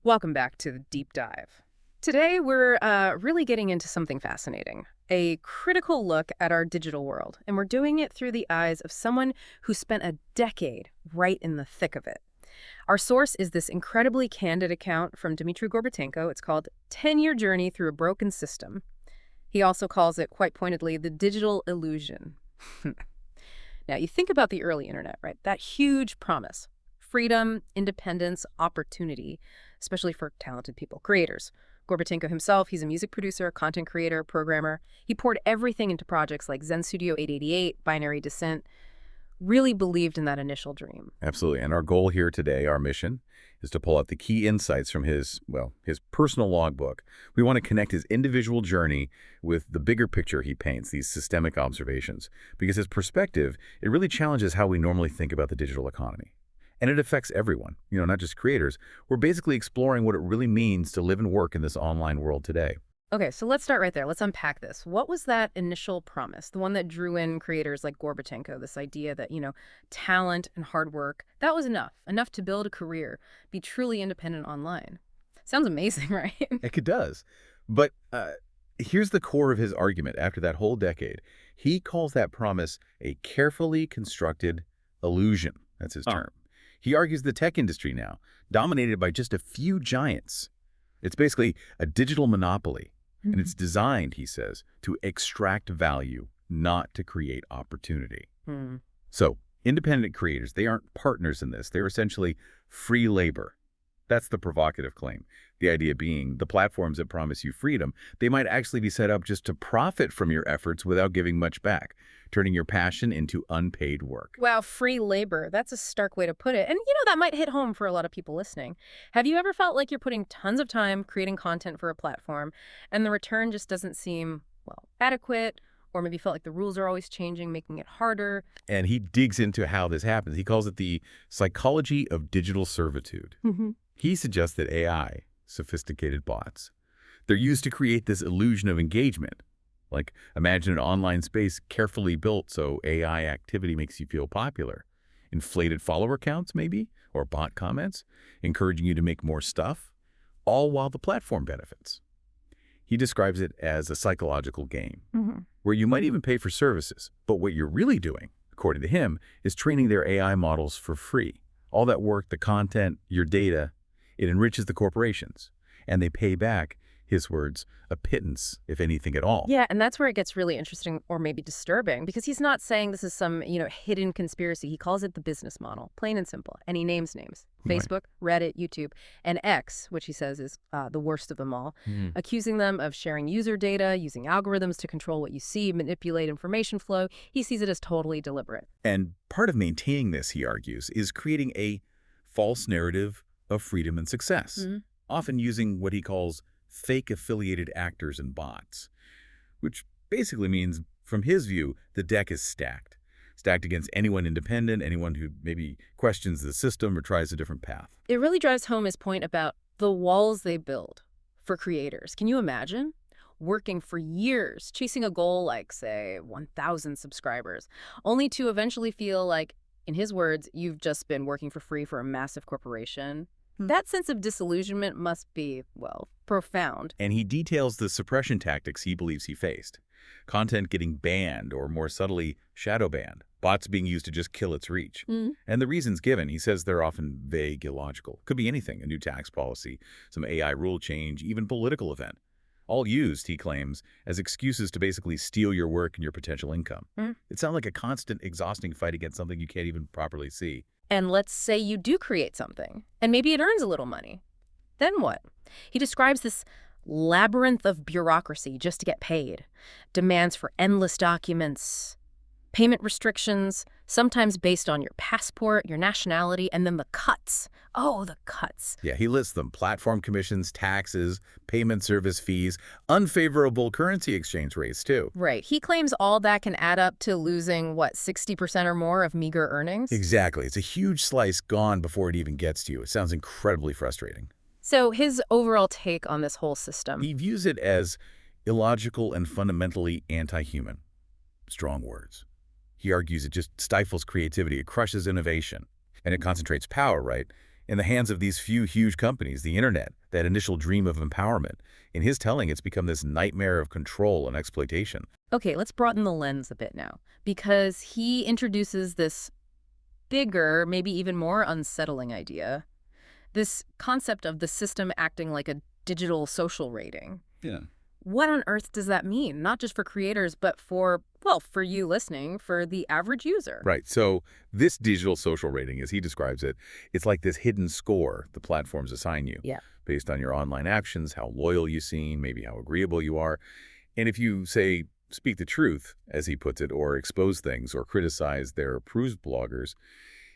Welcome back to the Deep Dive. Today, we're really getting into something fascinating, a critical look at our digital world, and we're doing it through the eyes of someone who spent a decade right in the thick of it. Our source is this incredibly candid account from Dmitrii Gorbatenko. It's called 10-Year Journey Through a Broken System. He also calls it, quite pointedly, the digital illusion. Now, you think about the early internet, right? That huge promise. Freedom, independence, opportunity, especially for talented people, creators. Gorbatenko himself, he's a music producer, content creator, programmer. He poured everything into projects like Zen Studio 888, Binary Descent, really believed in that initial dream. Absolutely. And our goal here today, our mission, is to pull out the key insights from his personal logbook. We want to connect his individual journey with the bigger picture he paints, these systemic observations, because his perspective, it really challenges how we normally think about the digital economy. And it affects everyone, not just creators. We're basically exploring what it really means to live and work in this online world today. Okay, so let's start right there. Let's unpack this. What was that initial promise, the one that drew in creators like Gorbatenko, this idea that, talent and hard work, that was enough to build a career, be truly independent online? Sounds amazing, right? It does. But here's the core of his argument after that whole decade. He calls that promise a carefully constructed illusion. That's his term. He argues the tech industry now, dominated by just a few giants. It's basically a digital monopoly. And it's designed, he says, to extract value, not to create opportunity. So, independent creators, they aren't partners in this. They're essentially free labor. That's the provocative claim. The idea being the platforms that promise you freedom, they might actually be set up just to profit from your efforts without giving much back, turning your passion into unpaid work. Wow, free labor. That's a stark way to put it. And, that might hit home for a lot of people listening. Have you ever felt like you're putting tons of time creating content for a platform and the return just doesn't seem, adequate, or maybe felt like the rules are always changing, making it harder? And he digs into how this happens. He calls it the psychology of digital servitude. He suggests that AI, sophisticated bots, they're used to create this illusion of engagement. Like, imagine an online space carefully built so AI activity makes you feel popular. Inflated follower counts, maybe, or bot comments, encouraging you to make more stuff, all while the platform benefits. He describes it as a psychological game, where you might even pay for services, but what you're really doing, according to him, is training their AI models for free. All that work, the content, your data, it enriches the corporations, and they pay back, his words, a pittance, if anything at all. Yeah, and that's where it gets really interesting or maybe disturbing, because he's not saying this is some, hidden conspiracy. He calls it the business model, plain and simple, and he names names. Facebook, Reddit, YouTube, and X, which he says is the worst of them all, accusing them of sharing user data, using algorithms to control what you see, manipulate information flow. He sees it as totally deliberate. And part of maintaining this, he argues, is creating a false narrative of freedom and success, often using what he calls fake affiliated actors and bots, which basically means, from his view, the deck is stacked. Stacked against anyone independent, anyone who maybe questions the system or tries a different path. It really drives home his point about the walls they build for creators. Can you imagine working for years, chasing a goal like, say, 1,000 subscribers, only to eventually feel like, in his words, you've just been working for free for a massive corporation? That sense of disillusionment must be, profound. And he details the suppression tactics he believes he faced. Content getting banned, or more subtly, shadow banned. Bots being used to just kill its reach. And the reasons given, he says they're often vague, illogical. Could be anything, a new tax policy, some AI rule change, even political event. All used, he claims, as excuses to basically steal your work and your potential income. It sounds like a constant, exhausting fight against something you can't even properly see. And let's say you do create something, and maybe it earns a little money. Then what? He describes this labyrinth of bureaucracy just to get paid. Demands for endless documents, payment restrictions, sometimes based on your passport, your nationality, and then the cuts. Oh, the cuts. Yeah, he lists them. Platform commissions, taxes, payment service fees, unfavorable currency exchange rates, too. Right. He claims all that can add up to losing, 60% or more of meager earnings? Exactly. It's a huge slice gone before it even gets to you. It sounds incredibly frustrating. So his overall take on this whole system. He views it as illogical and fundamentally anti-human. Strong words. He argues it just stifles creativity, it crushes innovation, and it concentrates power, right, in the hands of these few huge companies, the internet, that initial dream of empowerment. In his telling, it's become this nightmare of control and exploitation. Okay, let's broaden the lens a bit now, because he introduces this bigger, maybe even more unsettling idea, this concept of the system acting like a digital social rating. Yeah. What on earth does that mean? Not just for creators, but for, well, for you listening, for the average user. Right. So this digital social rating, as he describes it, it's like this hidden score the platforms assign you Yeah. based on your online actions, how loyal you seem, maybe how agreeable you are. And if you, say, speak the truth, as he puts it, or expose things or criticize their approved bloggers,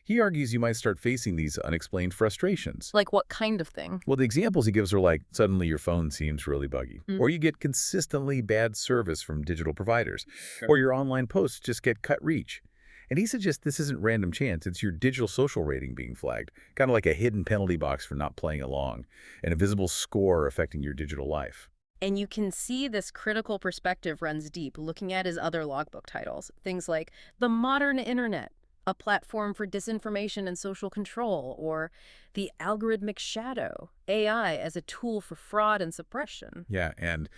he argues you might start facing these unexplained frustrations. Like what kind of thing? Well, the examples he gives are like, suddenly your phone seems really buggy, or you get consistently bad service from digital providers, or your online posts just get cut reach. And he suggests this isn't random chance, it's your digital social rating being flagged, kind of like a hidden penalty box for not playing along, and a visible score affecting your digital life. And you can see this critical perspective runs deep looking at his other logbook titles. Things like The Modern Internet, a platform for disinformation and social control, or the algorithmic shadow, AI as a tool for fraud and suppression. Yeah, and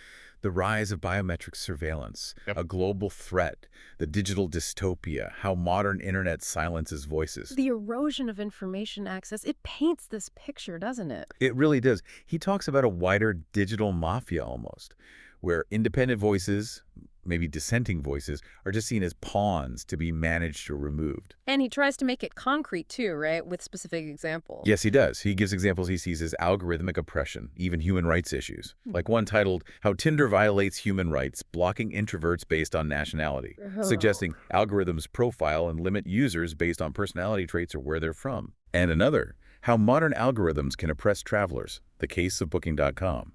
the rise of biometric surveillance, a global threat, the digital dystopia, how modern internet silences voices. The erosion of information access, it paints this picture, doesn't it? It really does. He talks about a wider digital mafia almost, where independent voices, maybe dissenting voices, are just seen as pawns to be managed or removed. And he tries to make it concrete too, right? With specific examples. Yes, he does. He gives examples he sees as algorithmic oppression, even human rights issues, like one titled, How Tinder Violates Human Rights, Blocking Introverts Based on Nationality, suggesting algorithms profile and limit users based on personality traits or where they're from. And another, How Modern Algorithms Can Oppress Travelers, the case of Booking.com,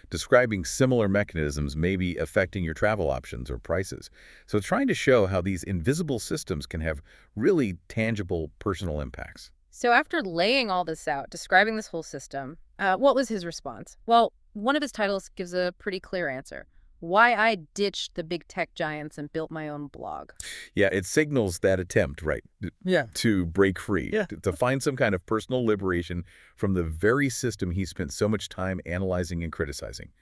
describing similar mechanisms maybe affecting your travel options or prices. So it's trying to show how these invisible systems can have really tangible personal impacts. So after laying all this out, describing this whole system, what was his response? Well, one of his titles gives a pretty clear answer. Why I ditched the big tech giants and built my own blog. Yeah, it signals that attempt, right, Yeah. to break free, Yeah. to find some kind of personal liberation from the very system he spent so much time analyzing and criticizing,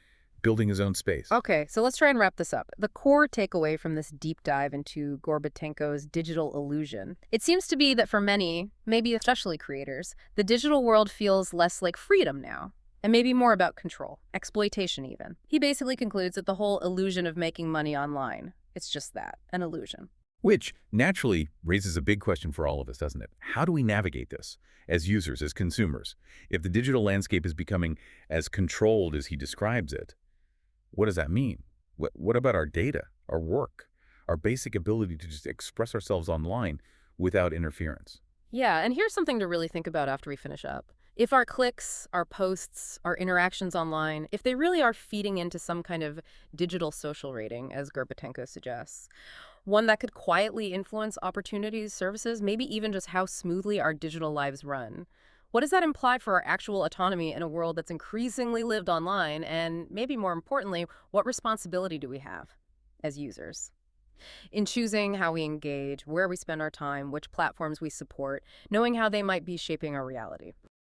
building his own space. Okay, so let's try and wrap this up. The core takeaway from this deep dive into Gorbatenko's digital illusion, it seems to be that for many, maybe especially creators, the digital world feels less like freedom now, and maybe more about control, exploitation even. He basically concludes that the whole illusion of making money online, it's just that, an illusion. Which naturally raises a big question for all of us, doesn't it? How do we navigate this as users, as consumers? If the digital landscape is becoming as controlled as he describes it, what does that mean? What about our data, our work, our basic ability to just express ourselves online without interference? Yeah, and here's something to really think about after we finish up. If our clicks, our posts, our interactions online, if they really are feeding into some kind of digital social rating, as Gorbatenko suggests, one that could quietly influence opportunities, services, maybe even just how smoothly our digital lives run, what does that imply for our actual autonomy in a world that's increasingly lived online? And maybe more importantly, what responsibility do we have as users in choosing how we engage, where we spend our time, which platforms we support, knowing how they might be shaping our reality?